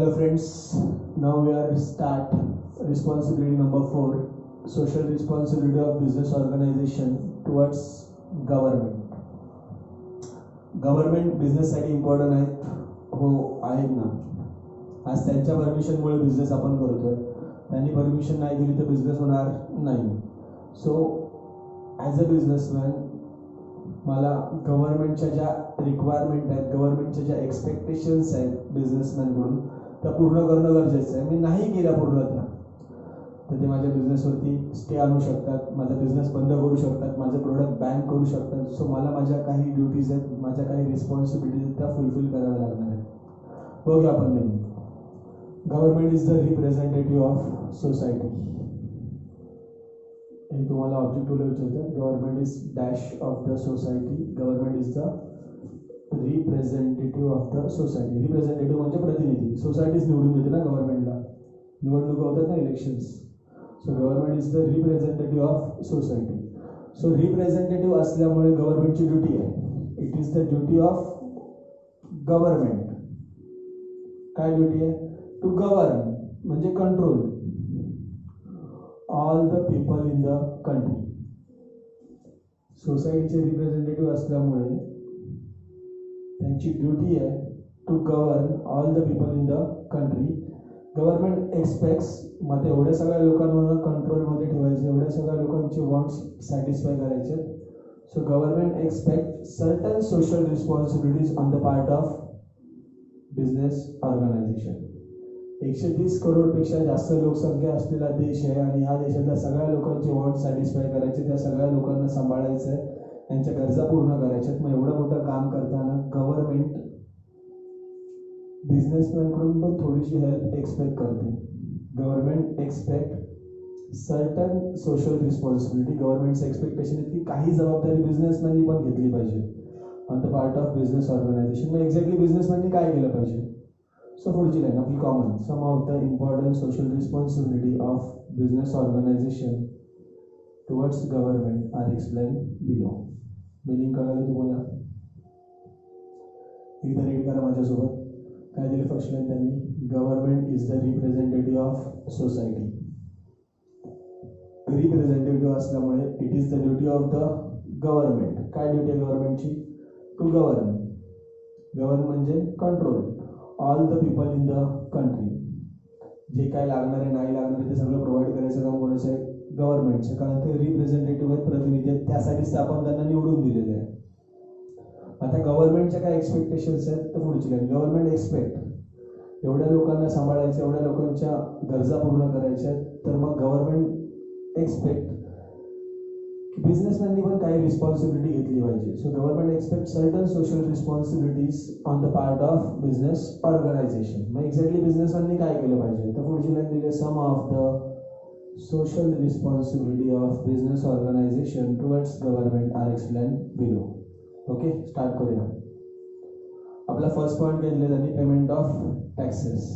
Hello friends, now we are start responsibility number 4, social responsibility of business organization towards government. Government बिझनेससाठी important आहेत हो आहेत ना. आज त्यांच्या परमिशनमुळे बिझनेस आपण करतोय. त्यांनी परमिशन नाही दिली तर बिझनेस होणार नाही. सो ॲज अ बिझनेसमॅन मला गव्हर्नमेंटच्या ज्या रिक्वायरमेंट आहेत, गव्हर्नमेंटच्या ज्या एक्सपेक्टेशन्स आहेत बिझनेसमॅनकडून त्या पूर्ण करणं गरजेचं आहे. मी नाही केल्या पूर्णतः तर ते माझ्या बिझनेसवरती स्टे आणू शकतात, माझा बिझनेस बंद करू शकतात, माझं प्रोडक्ट बॅन करू शकतात. सो मला माझ्या काही ड्युटीज आहेत, माझ्या काही रिस्पॉन्सिबिलिटीज आहेत त्या फुलफिल कराव्या लागणार आहेत. बघूया आपण नाही. Government is the representative of society. हे तुम्हाला ऑब्जेक्टिव्हला विचारतात. Government is dash of the society. Government is the representative of the society. Representative म्हणजे प्रतिनिधी. सोसायटीज निवडून देते ना गव्हर्नमेंटला, निवडणुका होतात ना, elections. So government is the representative of society. So representative असल्यामुळे गव्हर्नमेंटची ड्युटी आहे. It is the duty of government. काय ड्युटी आहे? टू गव्हर्न म्हणजे control all the people in the country. सोसायटीचे रिप्रेझेंटेटिव्ह असल्यामुळे त्यांची ड्युटी आहे to govern all the people in the country. Government expects मग एवढ्या सगळ्या लोकांना कंट्रोलमध्ये ठेवायचे, एवढ्या सगळ्या लोकांचे वॉन्ट्स सॅटिस्फाय करायचे. So government expect certain social responsibilities on the part of business organisation. 130 करोडपेक्षा जास्त लोकसंख्या असलेला देश आहे आणि ह्या देशातल्या सगळ्या लोकांचे वॉन्ट सॅटिस्फाय करायचे, त्या सगळ्या लोकांना सांभाळायचं आहे, त्यांच्या गरजा पूर्ण करायच्यात. मग एवढं मोठं काम करताना गव्हर्नमेंट बिझनेसमॅनकडून पण थोडीशी हेल्प एक्सपेक्ट करते. Government expect certain social responsibility. गव्हर्नमेंटचं एक्सपेक्टेशन आहे की काही जबाबदारी बिझनेसमॅननी पण घेतली पाहिजे on the part of business organization. मग एक्झॅक्टली बिझनेसमॅननी काय केलं पाहिजे? सो पुढची लाईन आपली common. Some of the important social responsibility of business organization towards government are explain below. Meaning कळालं तुम्हाला? एकदा रीड करा माझ्यासोबत. काय दिले फर्स्ट लाईन त्यांनी? Government is the representative of society. Representative असल्यामुळे it is the duty of the government. काय ड्युटी आहे गव्हर्नमेंटची? To govern. गव्हर्न म्हणजे control all the people in the country. जे काय लागणार आहे, नाही लागणार आहे ते सगळं प्रोव्हाइड करायचं काम कोणाचं आहे? गव्हर्नमेंटचं. कारण ते रिप्रेझेंटेटिव्ह आहेत, प्रतिनिधी आहेत, त्यासाठीच आपण त्यांना निवडून दिलेले आहे. आता गव्हर्नमेंटच्या काय एक्सपेक्टेशन्स आहेत तर पुढची लाईन. गव्हर्नमेंट एक्सपेक्ट एवढ्या लोकांना सांभाळायचं, एवढ्या लोकांच्या गरजा पूर्ण करायच्या आहेत. तर मग गव्हर्नमेंट एक्सपेक्ट की बिझनेसमॅननी पण काही रिस्पॉन्सिबिलिटी घेतली पाहिजे. So government expect certain social responsibilities on the part of business organization. मग एक्झॅक्टली बिझनेसमॅननी काय केलं पाहिजे? तर पुढची लाईन दिली. Some of the social responsibility of business organization towards government are explain below. Okay, start करूया. आपला फर्स्ट पॉईंट काय दिले त्यांनी? Payment of taxes.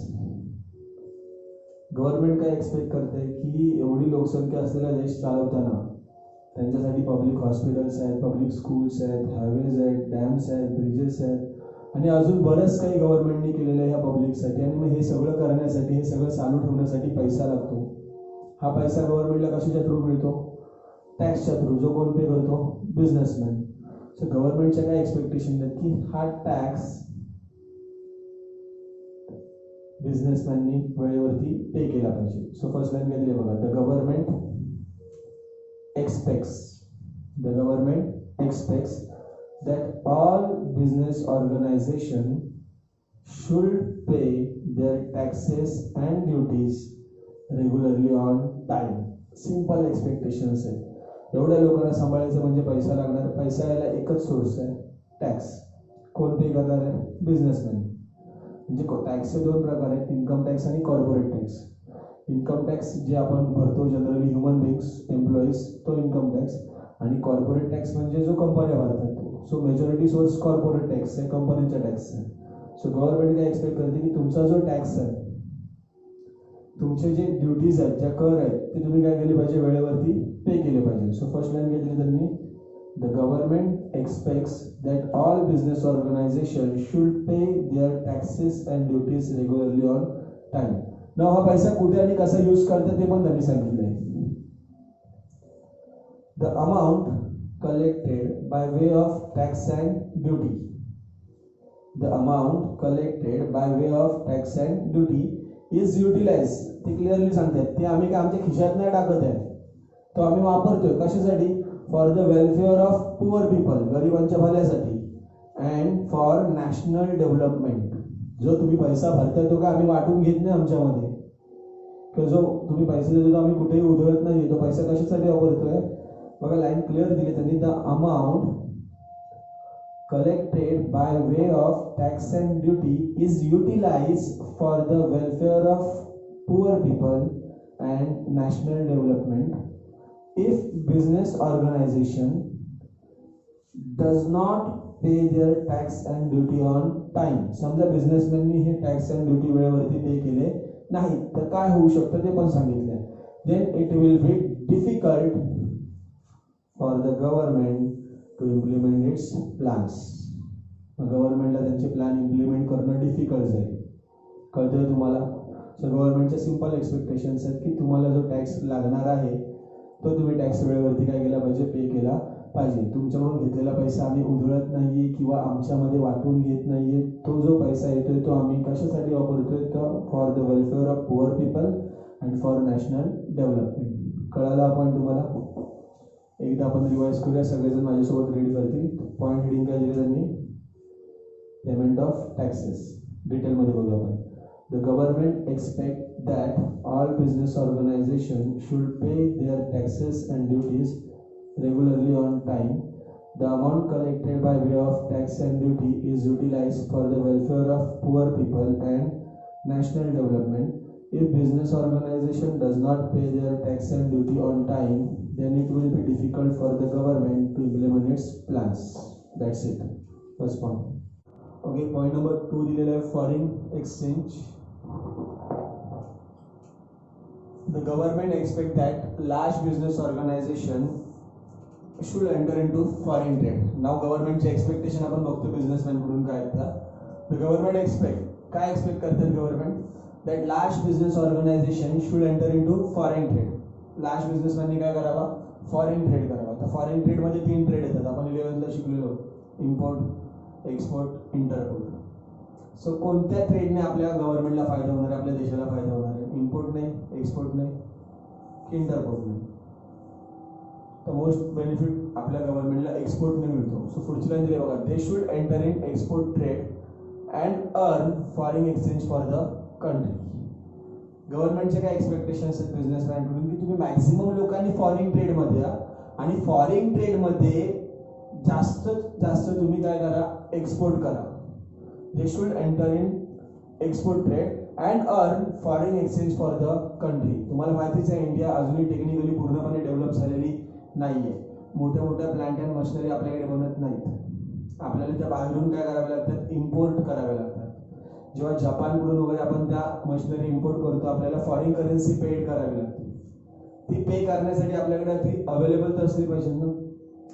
गव्हर्नमेंट काय एक्सपेक्ट करते की एवढी लोकसंख्या असलेला देश चालवताना त्यांच्यासाठी पब्लिक हॉस्पिटल्स आहेत, पब्लिक स्कूल्स आहेत, हायवेज आहेत, डॅम्स आहेत, ब्रिजेस आहेत आणि अजून बरंच काही गव्हर्नमेंटनी केलेलं आहे ह्या पब्लिकसाठी. आणि मग हे सगळं करण्यासाठी, हे सगळं चालू ठेवण्यासाठी पैसा लागतो. हा पैसा गव्हर्नमेंटला कशाच्या थ्रू मिळतो? टॅक्सच्या थ्रू. जो कोण पे करतो? बिझनेसमॅन. सो गव्हर्नमेंटच्या काय एक्सपेक्टेशन आहेत की हा टॅक्स बिझनेसमॅननी वेळेवरती पे केला पाहिजे. सो फर्स्ट लाईन काय दिली बघा. The government expects that all business organization should pay their taxes and duties regularly on time. Simple expectations आहे. एवढ्या लोकांना सांभाळायचं म्हणजे पैसा लागणार. पैसा यायला एकच सोर्स आहे, टॅक्स. कोण पे करणार आहे? बिझनेसमॅन. म्हणजे टॅक्सचे 2 प्रकार आहेत, इन्कम टॅक्स आणि कॉर्पोरेट टॅक्स. इन्कम टॅक्स जे आपण भरतो जनरली ह्युमन बिंग्स, एम्प्लॉईज, तो इन्कम टॅक्स. आणि कॉर्पोरेट टॅक्स म्हणजे जो कंपन्या भरतात तो. So majority source corporate tax आहे, कंपनीचा टॅक्स आहे. सो गव्हर्नमेंट काय एक्सपेक्ट करते की तुमचा जो टॅक्स आहे, तुमचे जे ड्युटीज आहेत, ज्या कर आहेत, ते तुम्ही काय केले पाहिजे? वेळेवरती पे केले पाहिजे. सो फर्स्ट लाईन काय दिली त्यांनी? The government expects that all business organisation should pay their taxes and duties regularly on time. न हा पैसा कुठे आणि कसा यूज करतात ते पण त्यांनी सांगितलंय. The amount collected by way of tax and duty. The amount collected by way of tax and duty is utilized. ते क्लिअरली सांगतात ते आम्ही काय आमच्या खिशात नाही टाकत आहे, तो आम्ही वापरतोय कशासाठी? For the welfare of poor people, गरिबांच्या भल्यासाठी, अँड फॉर नॅशनल डेव्हलपमेंट. जो तुम्ही पैसा भरताय तो काय आम्ही वाटून घेत नाही आमच्यामध्ये, किंवा जो तुम्ही पैसे देतो तो आम्ही कुठेही उधळत नाही. तो पैसा कशासाठी वापरतोय बघा, लाईन क्लिअर दिली त्यांनी. The amount collected by way of tax and duty is utilized for the welfare of poor people and national development. If business organization does not pay their tax and duty on time, समजा बिझनेसमॅननी हे tax and duty वेळेवरती पे केले नाही तर काय होऊ शकतं ते पण सांगितलंय. then it will be difficult for the government to implement its plans. गव्हर्नमेंटला त्यांचे प्लॅन इम्प्लिमेंट करणं डिफिकल्ट जाईल. कळतंय तुम्हाला? सो गव्हर्नमेंटचे सिंपल एक्सपेक्टेशन्स आहेत की तुम्हाला जो टॅक्स लागणार आहे तो तुम्ही टॅक्स वेळेवरती काय केला पाहिजे, पे केला पाहिजे. तुमच्याकडून घेतलेला पैसा आम्ही उधळत नाहीये किंवा आमच्यामध्ये वाटून घेत नाहीये. तो जो पैसा येतोय तो आम्ही कशासाठी वापरतोय, तर for the welfare of poor people and for national development. कळालं आपण तुम्हाला? एकदा आपण रिवाइज करूया, सगळेजण माझ्यासोबत रीड करतील. पॉईंट हेडिंग काय दिले त्यांनी? Payment of taxes. डिटेलमध्ये बघूया आपण. The government expect that all business organisation should pay their taxes and duties regularly on time. The amount collected by way of tax and duty is utilized for the welfare of poor people and national development. If business organization does not pay their tax and duty on time, then it will be difficult for the government to implement its plans. That's it. First point. Okay, point number 2 दिलेला आहे foreign exchange. The government expect that large business organization should enter into foreign trade. Now governmentचे expectation आपण बघतो businessman कडून काय आहेत. The government काय expect करतात government? that large business organization should enter into foreign trade. large businessmanनी काय करावा? Foreign trade करावा. तर फॉरेन ट्रेड मध्ये 3 ट्रेड येतात, आपण 11th शिकलेलो. Import, export, interport. सो कोणत्या ट्रेडने आपल्या गव्हर्नमेंटला फायदा होणार आहे, आपल्या देशाला फायदा होणार आहे? इम्पोर्ट नाही, एक्सपोर्ट नाही, इंटरपोर्ट नाही. तर मोस्ट बेनिफिट आपल्या गव्हर्नमेंटला एक्सपोर्टने मिळतो. सो पुढची लाईन दिली बघा. दे should enter in export trade and earn foreign exchange for the country. गव्हर्नमेंटचे काय एक्सपेक्टेशन्स आहेत बिझनेसमॅनकडून की तुम्ही मॅक्सिमम लोकांनी फॉरेन ट्रेडमध्ये या आणि फॉरेन ट्रेडमध्ये जास्त तुम्ही काय करा, एक्सपोर्ट करा. दे should enter in export trade and earn foreign exchange for the country. तुम्हाला माहितीच आहे इंडिया अजूनही टेक्निकली पूर्णपणे डेव्हलप झालेली नाहीये. मोठ्या मोठ्या प्लांट अँड मशिनरी आपल्याकडे बनत नाहीत. आपल्याला त्या बाहेरून काय करावे लागतात, इम्पोर्ट करावे लागतात. जेव्हा जपानकडून वगैरे आपण त्या मशिनरी इम्पोर्ट करतो आपल्याला फॉरेन करन्सी पेड करावी लागते. ती पे करण्यासाठी आपल्याकडे ती अवेलेबल तर असली पाहिजे ना.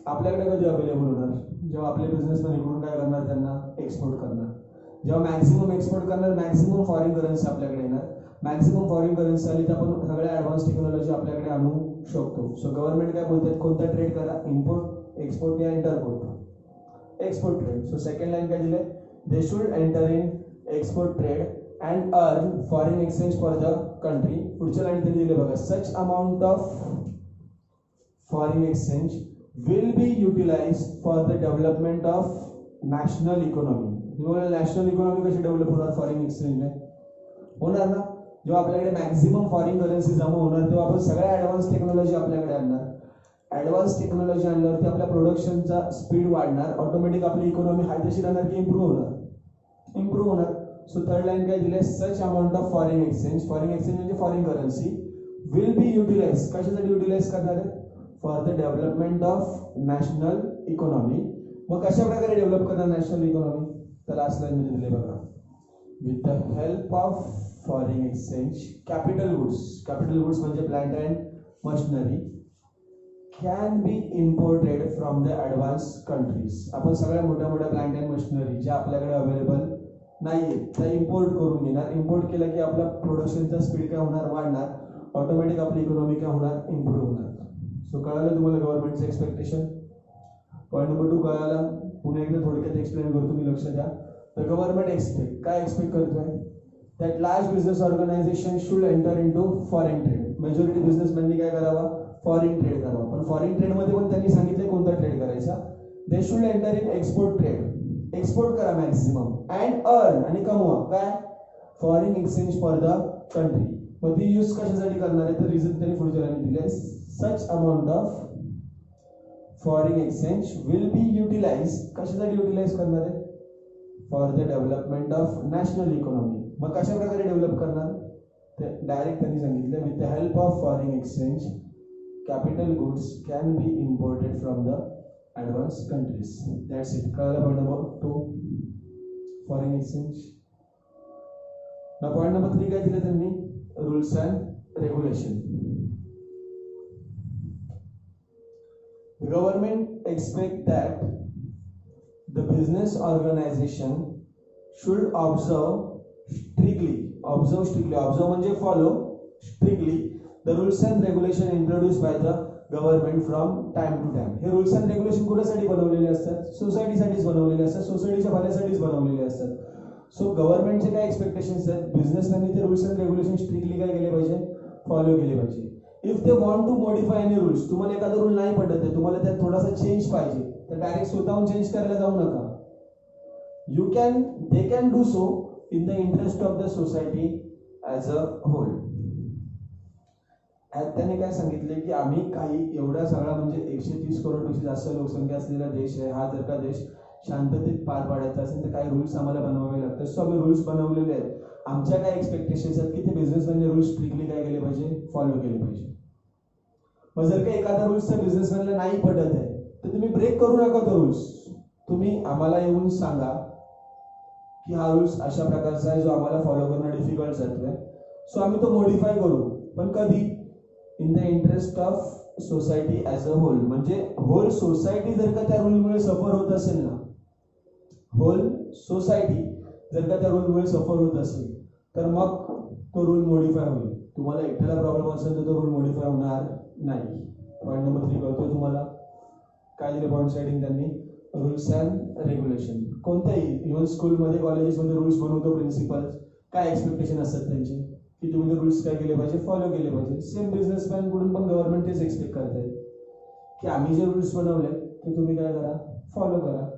आपल्याकडे कधी अवेलेबल होणार? जेव्हा आपले बिझनेसमॅन इकडून काय करणार, त्यांना एक्सपोर्ट करणार. जेव्हा मॅक्सिमम एक्सपोर्ट करणार मॅक्सिमम फॉरेन करन्सी आपल्याकडे येणार. मॅक्सिमम फॉरेन करन्सी आली तर आपण सगळ्या ॲडव्हान्स टेक्नॉलॉजी आपल्याकडे आणू शकतो. सो गव्हर्नमेंट काय बोलतात, कोणता ट्रेड करा, इम्पोर्ट, एक्सपोर्ट या entrepot? Export trade. So second line काय दिले? They should enter in export trade and earn foreign exchange for the country. पुढच्या लाईन त्यांनी दिले बघा. Such amount of foreign exchange will be utilized for the development of national economy. National economy कशी develop होणार? Foreign एक्सचेंजने होणार ना. जेव्हा आपल्याकडे मॅक्सिमम फॉरेन करन्सी जमा होणार तेव्हा आपण सगळ्या ॲडव्हान्स टेक्नॉलॉजी आपल्याकडे आणणार. ॲडव्हान्स टेक्नॉलॉजी आणल्यावरती आपल्या प्रोडक्शनचा स्पीड वाढणार. ऑटोमॅटिक आपली इकॉनॉमी हाय तशी राहणार की इम्प्रूव्ह होणार. सो थर्ड लाईन काय दिले? Such amount of foreign exchange. Foreign exchange म्हणजे foreign currency will be utilise. कशासाठी युटिलाइज करणार आहे? For the development of national economy. मग कशा प्रकारे डेव्हलप करणार नॅशनल इकॉनॉमी? तर लास्ट लाईन मध्ये दिले बघा. With the help of foreign exchange capital goods म्हणजे plant and machinery can be imported from the advance countries. आपण सगळ्या मोठ्या प्लांट अँड मशिनरी ज्या आपल्याकडे अवेलेबल नाहीये त्या इम्पोर्ट करून घेणार. इम्पोर्ट केलं की आपला प्रोडक्शनचा स्पीड काय होणार, वाढणार. ऑटोमॅटिक आपली इकॉनॉमी काय होणार, इम्प्रूव्ह होणार. सो कळालं तुम्हाला गव्हर्नमेंटचं एक्सपेक्टेशन. पॉईंट नंबर 2 कळाला. पुन्हा एकदा थोडक्यात एक्सप्लेन करतो, तुम्ही लक्ष द्या. तर गव्हर्नमेंट काय एक्सपेक्ट करतोय, that large business organisation should enter into foreign trade. Majority बिझनेसमॅननी काय करावा, फॉरेन ट्रेड करावा. पण फॉरेन ट्रेडमध्ये पण त्यांनी सांगितलं कोणता ट्रेड करायचा. दे should enter in export trade. Export करा मॅक्सिमम अँड अर्न आणि कमवा काय, foreign exchange for the country. मग ती यूज कशासाठी करणार आहे, तर रिझन त्यांनी पुढच्या लाईनमध्ये दिले, such amount of foreign exchange will be utilise. कशासाठी युटिलाइज करणार आहे, for the development of national economy. मग कशा प्रकारे डेव्हलप करणार, ते डायरेक्ट त्यांनी सांगितलं, with the help of foreign exchange capital goods can be imported from the advance countries. That's it. कळलं पॉईंट नंबर 2 फॉरेन एक्सचेंज. ना पॉईंट नंबर 3 काय दिलं त्यांनी, rules and regulation. The government expect that the business organization should observe म्हणजे follow strictly the rules and regulation introduced by the government from time to time. हे rules and regulation कुणासाठी बनवलेले असतात, सोसायटीसाठीच बनवलेले असतात, सोसायटीच्या भल्यासाठीच बनवलेले असतात. सो गव्हर्नमेंटचे काय एक्सपेक्टेशन्स आहेत, बिझनेसमॅननी ते रूल्स अँड रेग्युलेशन स्ट्रिक्टली काय केले पाहिजे, फॉलो केले पाहिजे. If they want to modify any rules, तुम्हाला एखादा रूल नाही पडत आहे, तुम्हाला त्यात थोडासा चेंज पाहिजे, तर डायरेक्ट स्वतःहून चेंज करायला जाऊ नका. They can do so in the interest of the society as a whole. त्यांनी काय सांगितले की आम्ही काही एवढा सगळा म्हणजे 130 करोडपेक्षा जास्त लोकसंख्या असलेला देश आहे हा. जर का देश शांततेत पार पाडायचा असेल तर काही रूल्स आम्हाला बनवावे लागतात. सो आम्ही रूल्स बनवलेले आहेत. आमच्या काय एक्सपेक्टेशन्स आहेत की ते बिझनेसमॅनने रूल्स स्ट्रिक्टली काय केले पाहिजे, फॉलो केले पाहिजे. मग जर का एखादा रूल्स त्या बिझनेसमॅनला नाही पडत आहे तर तुम्ही ब्रेक करू नका तो रूल्स. तुम्ही आम्हाला येऊन सांगा की हा रूल्स अशा प्रकारचा आहे जो आम्हाला फॉलो करणं डिफिकल्ट जातोय. सो आम्ही तो मॉडिफाय करू, पण कधी, in the interest of society as a whole. म्हणजे होल सोसायटी जर का त्या रूलमुळे सफर होत असेल ना, होल सोसायटी जर का त्या रूलमुळे सफर होत असेल तर मग तो रूल मॉडिफाय होईल. तुम्हाला एकट्याला प्रॉब्लेम असेल तर तो रूल मॉडिफाय होणार नाही. पॉईंट नंबर 3 कळतोय तुम्हाला. काय दिलं पॉईंट साइडिंग त्यांनी, रूल्स अँड रेग्युलेशन. कोणत्याही इव्हन स्कूलमध्ये कॉलेजेसमध्ये रूल्स बनवतो प्रिन्सिपल, काय एक्सपेक्टेशन असतात त्यांचे की तुम्ही ते रूल्स काय केले पाहिजे, फॉलो केले पाहिजे. सेम बिझनेसमॅन कडून पण गव्हर्नमेंट तेच एक्सपेक्ट करते की आम्ही जे रूल्स बनवले ते तुम्ही काय करा, फॉलो करा.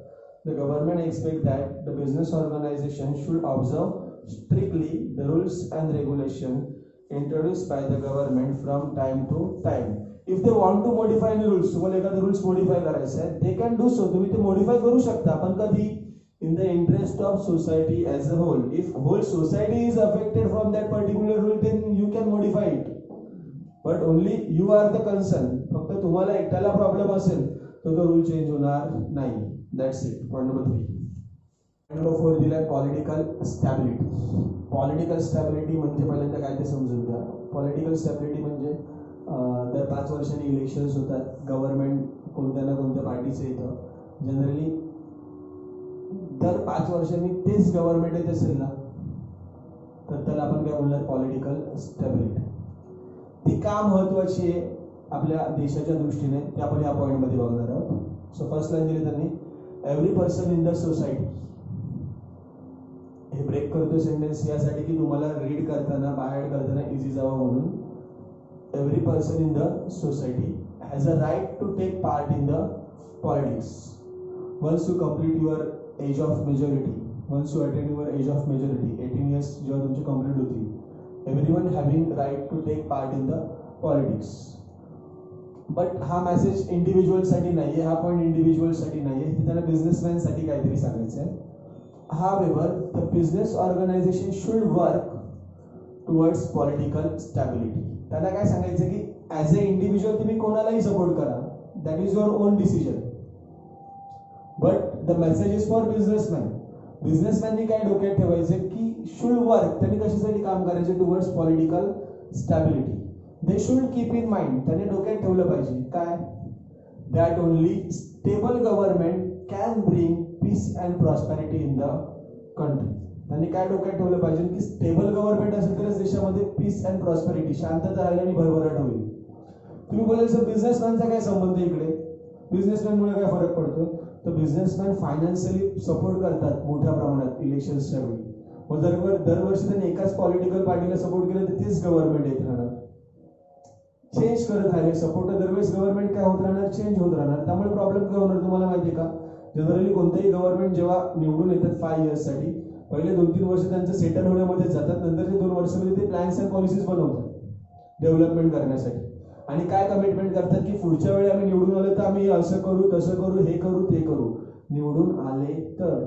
The government expects that the business organization should observe strictly the rules and regulation introduced by the government from time to time. If they want to modify any rules, तुम्हाला एखादे rules modify करायचे आहे, they can do so. तुम्ही ते modify करू शकता, पण कधी, in the interest of society as a whole. If whole society is affected from that particular rule, then you can modify it. But only you are the concern. फक्त तुम्हाला एकट्याला problem असेल तर तो रूल चेंज होणार नाही. That's it. Point number 3. Point number 4 दिला political stability. Political stability म्हणजे पहिल्यांदा काय ते समजून घ्या. पॉलिटिकल स्टॅबिलिटी म्हणजे दर 5 वर्षांनी इलेक्शन्स होतात. गव्हर्नमेंट कोणत्या ना कोणत्या पार्टीचं येतं. जनरली दर 5 वर्षांनी तेच गव्हर्नमेंट येत असेल ना तर त्याला आपण काय बोलणार, पॉलिटिकल स्टॅबिलिटी. ती का महत्वाची आहे आपल्या देशाच्या दृष्टीने ते आपण या पॉईंटमध्ये बघणार आहोत. सो फर्स्ट लाईन दिली त्यांनी, every person in the society. हे ब्रेक करतो सेंटेन्स यासाठी की तुम्हाला रीड करताना, बाहेर करताना इझी जावं म्हणून. Every person in the society has a right to take part in the politics once you complete your age of majority. Once you attend your age of majority, 18 years जेव्हा तुमची complete होती. Everyone having right to take part in the politics. But हा message इंडिव्हिज्युअलसाठी नाही आहे, हा point इंडिव्हिज्युअलसाठी नाही आहे, हे त्यांना बिझनेसमॅनसाठी काहीतरी सांगायचं आहे. However, the business organization should work towards political stability. त्यांना काय सांगायचं की ॲज अ इंडिव्हिज्युअल तुम्ही कोणालाही सपोर्ट करा, that is your own decision. But the message is for businessman. बिझनेसमॅननी काय डोक्यात ठेवायचं की शुड वर्क, त्यांनी कशासाठी काम करायचे, towards political stability. They should keep in mind, त्यांनी डोक्यात ठेवलं पाहिजे काय, that only stable government can bring peace and prosperity in the country. त्यांनी काय डोक्यात ठेवलं पाहिजे की स्टेबल गव्हर्नमेंट असेल तरच देशामध्ये पीस अँड प्रॉस्पेरिटी, शांतता राहील आणि भरभराट होईल. तुम्ही बोलाल सर बिझनेसमॅनचा काय संबंध इकडे, बिझनेसमॅनमुळे काय फरक पडतो? तर बिझनेसमॅन फायनान्शियली सपोर्ट करतात मोठ्या प्रमाणात इलेक्शन्सच्या वेळी. मग दरवर्षी त्यांनी एकाच पॉलिटिकल पार्टीला सपोर्ट केलं तर तेच गव्हर्नमेंट येत राहणार. चेंज करत राहिले सपोर्ट, दरवेळेस गव्हर्नमेंट काय होत राहणार, चेंज होत राहणार. त्यामुळे प्रॉब्लेम काय होणार तुम्हाला माहिती आहे का? जनरली कोणतेही गव्हर्नमेंट जेव्हा निवडून येतात 5 इयर्ससाठी, पहिले 2-3 वर्ष त्यांचं सेटल होण्यामध्ये जातात, नंतरचे 2 वर्षामध्ये ते प्लॅन्स अँड पॉलिसीज बनवतात डेव्हलपमेंट करण्यासाठी. आणि काय कमिटमेंट करतात की पुढच्या वेळी आम्ही निवडून आले तर आम्ही असं करू, तसं करू, हे करू, ते करू. निवडून आले तर,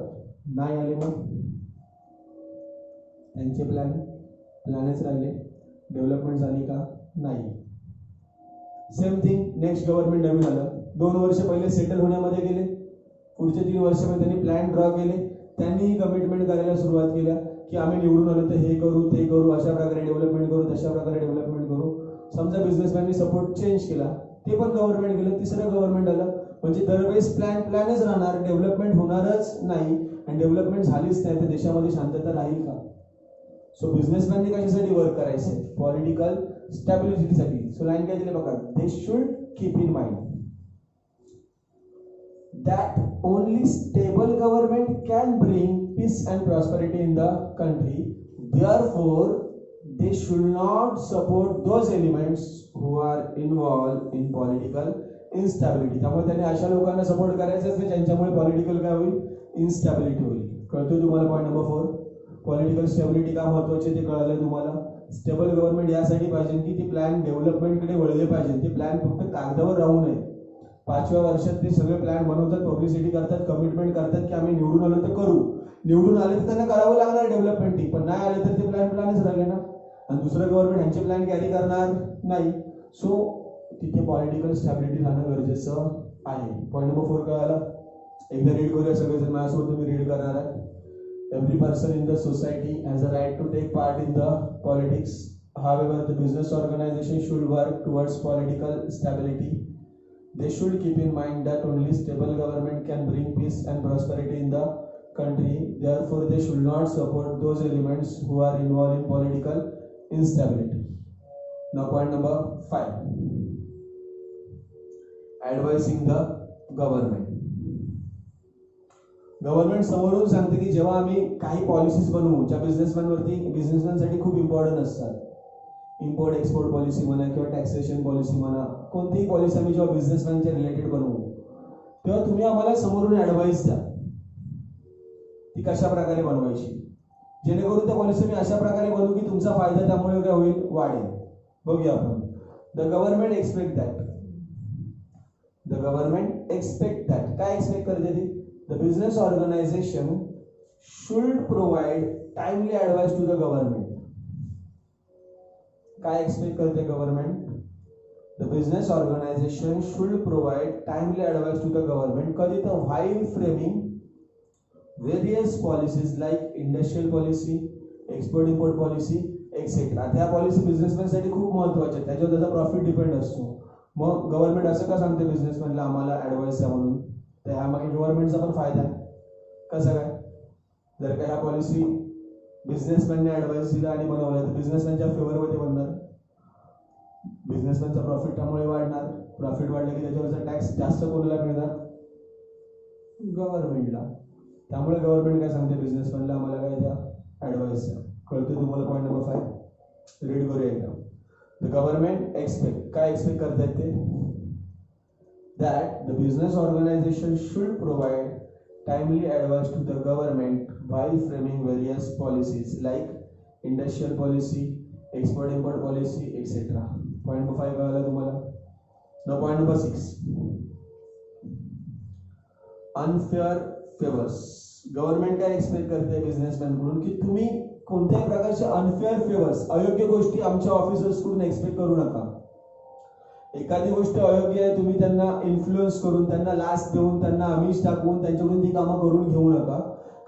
नाही आले मग त्यांचे प्लॅनच राहिले, डेव्हलपमेंट झाली का? नाही. सेम थिंग नेक्स्ट गव्हर्नमेंट नवीन आलं, 2 वर्ष पहिले सेटल होण्यामध्ये गेले, पुढचे 3 वर्षामध्ये त्यांनी प्लॅन ड्रॉ केले, त्यांनीही कमिटमेंट करायला सुरुवात केल्या की आम्ही निवडून आलो तर हे करू, ते करू, अशा प्रकारे डेव्हलपमेंट करू, तशा प्रकारे डेव्हलपमेंट करू. समजा बिझनेसमॅननी सपोर्ट चेंज केला, ते पण गव्हर्नमेंट गेलं, तिसरं गव्हर्नमेंट आलं, म्हणजे दरवेळेस प्लॅनच राहणार, डेव्हलपमेंट होणारच नाही. आणि डेव्हलपमेंट झालीच नाही तर देशामध्ये शांतता राहील का? सो बिझनेसमॅनने कशासाठी वर्क करायचे? पॉलिटिकल स्टॅबिलिटीसाठी. सो लाईन काय दिली बघा, they should keep in mind that only stable government can bring peace and prosperity in the country. Therefore, they should not support those elements who are involved in political instability. त्यामुळे त्यांनी अशा लोकांना support करायचं असते ज्यांच्यामुळे political काय होईल, instability होईल. कळतोय तुम्हाला पॉईंट नंबर 4? पॉलिटिकल स्टेबिलिटी का महत्वाची ते कळालं तुम्हाला. स्टेबल गव्हर्नमेंट यासाठी पाहिजे की ती प्लॅन डेव्हलपमेंटकडे वळले पाहिजे, ते प्लॅन फक्त कागदावर राहू नये. 5व्या वर्षात ते सगळे प्लॅन बनवतात, पब्लिसिटी करतात, कमिटमेंट करतात की आम्ही निवडून आलो तर करू. निवडून आले तर त्यांना करावं लागणार डेव्हलपमेंट, पण नाही आले तर ते प्लॅनच राहिले ना. आणि दुसरं गव्हर्नमेंट ह्यांचे प्लॅन कॅरी करणार नाही. सो तिथे पॉलिटिकल स्टॅबिलिटी राहणं गरजेचं आहे. पॉईंट नंबर 4 कळाला? एकदा रीड करूया सगळेजण, माझ्यासोबत तुम्ही रीड करणार आहे. Every person in the society has a right to take part in the politics. However, the business organization should work towards political stability. They should keep in mind that only stable government can bring peace and prosperity in the country. Therefore, they should not support those elements who are involved in political instability. Now, point number 5. Advising the government. Government समोरून सांगते की जेव्हा आम्ही काही policies बनवू ज्या बिझनेसमॅनसाठी खूप important असतात, इम्पोर्ट एक्सपोर्ट पॉलिसी म्हणा किंवा टॅक्सेशन पॉलिसी म्हणा, कोणतीही पॉलिसी आम्ही जेव्हा बिझनेसमॅनच्या रिलेटेड बनवू तेव्हा तुम्ही आम्हाला समोरून ऍडवाइस द्या ती कशा प्रकारे बनवायची, जेणेकरून त्या पॉलिसी मी अशा प्रकारे बनवू की तुमचा फायदा त्यामुळे काय होईल, वाढेल. बघूया आपण. The government expect that. The government expect that. काय एक्सपेक्ट करते ती? The business organisation should provide timely advice to the government. काय एक्सपेक्ट करते government? The business organisation should provide timely advice to the government. कधी तर while framing various policies like industrial policy, export import policy etcetera. त्या policy बिझनेसमॅनसाठी खूप महत्वाच्या, त्याच्यावर त्याचा प्रॉफिट डिपेंड असतो. मग गव्हर्नमेंट असं का सांगते बिझनेसमॅनला आम्हाला ऍडवाइस द्या म्हणून? तर ह्यामागे गव्हर्नमेंटचा पण फायदा आहे. कसं काय? जर का ह्या पॉलिसी बिझनेसमॅनने ऍडवाइस दिला आणि बनवलं तर बिझनेसमॅनच्या फेवरमध्ये बनणार, बिझनेसमॅनचा प्रॉफिट त्यामुळे वाढणार. प्रॉफिट वाढलं की त्याच्यावरचा टॅक्स जास्त कोणाला मिळणार? गव्हर्नमेंटला. त्यामुळे गव्हर्नमेंट काय सांगते बिझनेसमॅनला आम्हाला काय द्या, ऍडवाइस द्या. कळते तुम्हाला पॉईंट नंबर 5? रीड करूया एकदा. The government expect. काय एक्सपेक्ट करतायत ते? That the business organisation should provide timely advice to the government while framing various policies like industrial policy, export import policy etc. Point number 5 कळाला तुम्हाला? Now point number 6. Unfair favors. Government काय expect करते businessman कडून की तुम्ही कोणत्याही प्रकारचे unfair favours, अयोग्य गोष्टी आमच्या ऑफिसर्स कडून एक्सपेक्ट करू नका. एखादी गोष्ट अयोग्य आहे तुम्ही त्यांना इन्फ्लुएन्स करून, त्यांना लाच देऊन, त्यांना आमिष टाकून त्यांच्याकडून ती कामं करून घेऊ नका.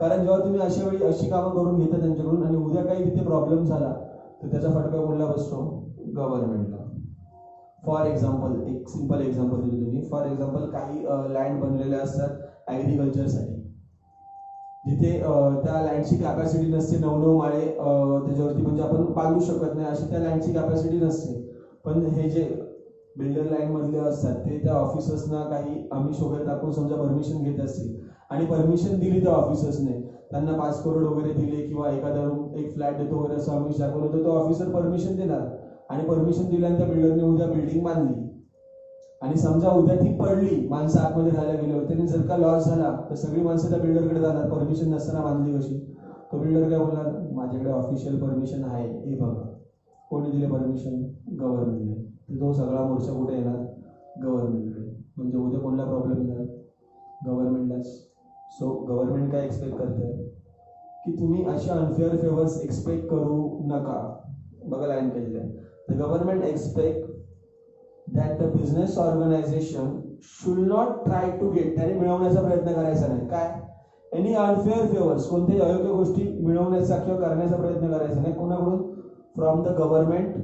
कारण जेव्हा तुम्ही अशा वेळी अशी कामं करून घेता त्यांच्याकडून आणि उद्या काही तिथे प्रॉब्लेम झाला तर त्याचा फटका कोणाला बसतो? गव्हर्नमेंटला. फॉर एक्झाम्पल, एक सिंपल एक्झाम्पल देतो तुम्ही. फॉर एक्झाम्पल काही लँड बनलेल्या असतात ॲग्रिकल्चरसाठी. जिथे त्या लँडची कॅपॅसिटी नसते 9 माळे त्याच्यावरती म्हणजे आपण बांधू शकत नाही अशी त्या लँडची कॅपॅसिटी नसते. पण हे जे बिल्डर लाईन मधले असतात ते त्या ऑफिसर्सना काही आमिष वगैरे दाखवून समजा परमिशन घेत असतील आणि परमिशन दिली त्या ऑफिसर्सने, त्यांना 5 करोड वगैरे दिले किंवा एखादा रूम एक फ्लॅट देतो वगैरे असं आमिष दाखवलं तर तो ऑफिसर परमिशन देणार आणि परमिशन दिल्यानंतर बिल्डरने उद्या बिल्डिंग बांधली आणि समजा उद्या ती पडली, माणसं आतमध्ये राहायला गेल्यावर त्यांनी जर का लॉस झाला तर सगळी माणसं त्या बिल्डरकडे जाणार, परमिशन नसताना बांधली कशी. तो बिल्डर काय बोलणार, माझ्याकडे ऑफिशियल परमिशन आहे, हे बघा. कोणी दिले परमिशन? गव्हर्नमेंटने. तर तो सगळा मोर्चा कुठे येणार? गव्हर्नमेंटकडे. म्हणजे उद्या कोणला प्रॉब्लेम येणार? गव्हर्नमेंटलाच. सो गव्हर्नमेंट काय एक्सपेक्ट करते की तुम्ही अशा अनफेअर फेवर्स एक्सपेक्ट करू नका. बघा लाईन केलेली आहे. The government expect that the business organization should not try to get, त्याने मिळवण्याचा प्रयत्न करायचा नाही. काय? एनी अनफेअर फेवर्स, कोणत्याही अयोग्य गोष्टी मिळवण्याचा किंवा करण्याचा प्रयत्न करायचा नाही. कोणाकडून? From the government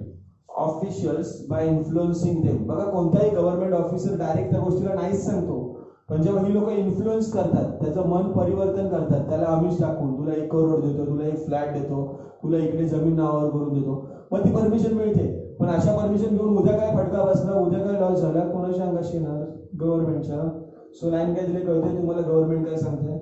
officials by influencing them. बघा कोणताही गव्हर्नमेंट ऑफिसर डायरेक्ट त्या गोष्टीला नाहीच सांगतो, पण जेव्हा ही लोक इन्फ्लुएन्स करतात, त्याचं मन परिवर्तन करतात, त्याला आमिष दाखवून तुला 1 करोड देतो, तुला 1 फ्लॅट देतो, तुला इकडे जमीन नावावर करून देतो, मग ती परमिशन मिळते. पण अशा परमिशन घेऊन उद्या काय फटका बसला, उद्या काय लॉस झाला, कोणाच्या अंगाशी येणार? गव्हर्नमेंटच्या. सो लाईन काय दिले कळते तुम्हाला, गव्हर्नमेंट काय सांगते?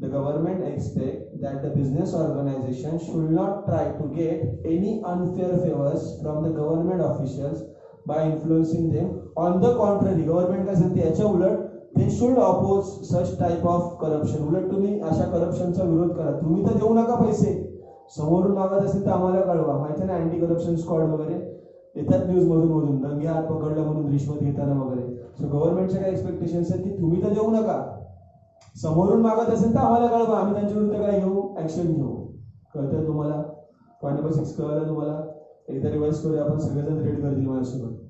The government expect that the business organisation should not try to get any unfair favours from the government officials by influencing them. On the contrary, government काय सांगते याच्या उलट, they should oppose such type of corruption. उलट तुम्ही अशा करप्शनचा विरोध करा. तुम्ही तर देऊ नका पैसे, समोरून मागत असेल तर आम्हाला कळवा. माहिती ना अँटी करप्शन स्क्वॉड वगैरे येतात न्यूज मधून रंगे हात पकडला म्हणून रिश्वत घेताना वगैरे. सो गव्हर्नमेंटच्या काय एक्सपेक्टेशन्स आहेत की तुम्ही तर देऊ नका, समोरून मागत असेल तर आम्हाला कळवा, आम्ही त्यांच्या विरुद्ध काय घेऊ? ऍक्शन घेऊ. कळतंय तुम्हाला? पॉईंट नंबर 6 कळलं तुम्हाला? एकदा रिवाइज करूया आपण, सगळेजण रीड करतील माझ्यासोबत.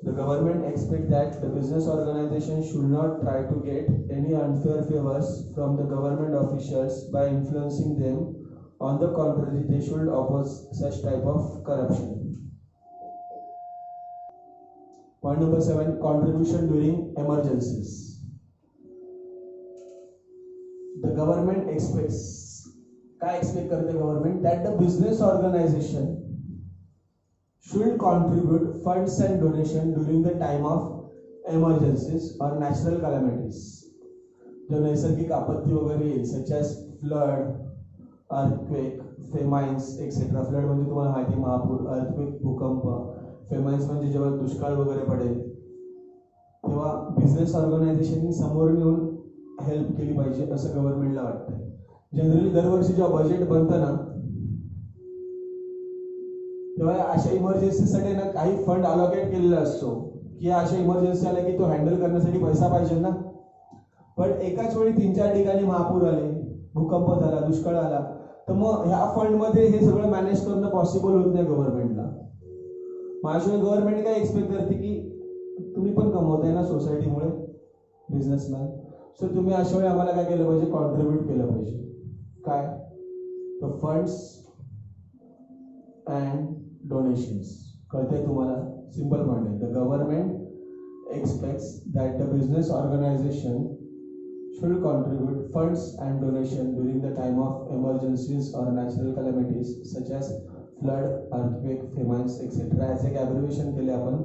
The government expects that the business organization should not try to get any unfair favors from the government officials by influencing them. On the contrary, they should oppose such type of corruption. Point number 7, contribution during emergencies. The government expects, काय expect करते government? That the business organization should contribute funds and donation during the time of emergencies or natural calamities. जो नैसर्गिक आपत्ती वगैरे येईल, such as flood, earthquake, famines, etc. Flood म्हणजे तुम्हाला माहिती महापूर, अर्थक्वेक भूकंप, फेमाइन्स म्हणजे जेव्हा दुष्काळ वगैरे पडेल तेव्हा बिझनेस ऑर्गनायझेशननी समोरून येऊन हेल्प केली पाहिजे असं गव्हर्नमेंटला वाटतं. जनरली दरवर्षी जेव्हा बजेट बनतं ना तेव्हा अशा इमर्जन्सीसाठी ना काही फंड अलोकेट केलेला असतो की अशा इमर्जन्सी आल्या की तो हँडल करण्यासाठी पैसा पाहिजे ना. पण एकाच वेळी 3-4 ठिकाणी महापूर आले, भूकंप झाला, दुष्काळ आला, तर मग ह्या फंडमध्ये हे सगळं मॅनेज करणं पॉसिबल होत नाही गव्हर्नमेंटला. माझ्याशिवाय गव्हर्नमेंट काय एक्सपेक्ट करते की तुम्ही पण कमवताय ना सोसायटीमुळे, बिझनेसमॅन, सो तुम्ही अशा वेळी आम्हाला काय केलं पाहिजे? कॉन्ट्रीब्यूट केलं पाहिजे. काय? The funds and donations. कळतंय तुम्हाला? सिंपल पॉइंट आहे. The government expects that the business organization should contribute funds and donation during the time of emergencies or natural calamities such as flood, earthquake, famines, etc. as एक abbreviation केले आपण.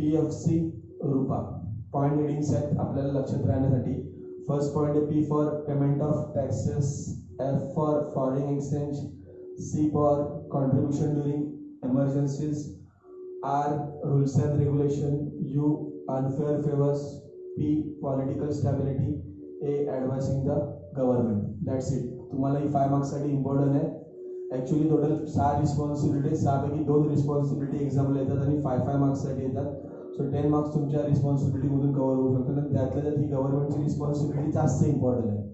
PFC Rupa. Point headings आहेत आपल्याला लक्षात राहण्यासाठी. First point आहे P for payment of taxes, F for foreign exchange, C for contribution during emergencies, R rules and regulation, U unfair favors, P political stability, A advising the government. That's it. तुम्हाला ही 5 marks साठी important आहे. Actually total 6 responsibility, 6 पैकी 2 responsibility एक्झामला येतात आणि 5 marks साठी येतात. So 10 marks तुमच्या responsibility मधून कव्हर होऊ शकतात आणि त्यातल्या त्यात ही गव्हर्नमेंटची रिस्पॉन्सिबिलिटी जास्त इम्पॉर्टंट आहे.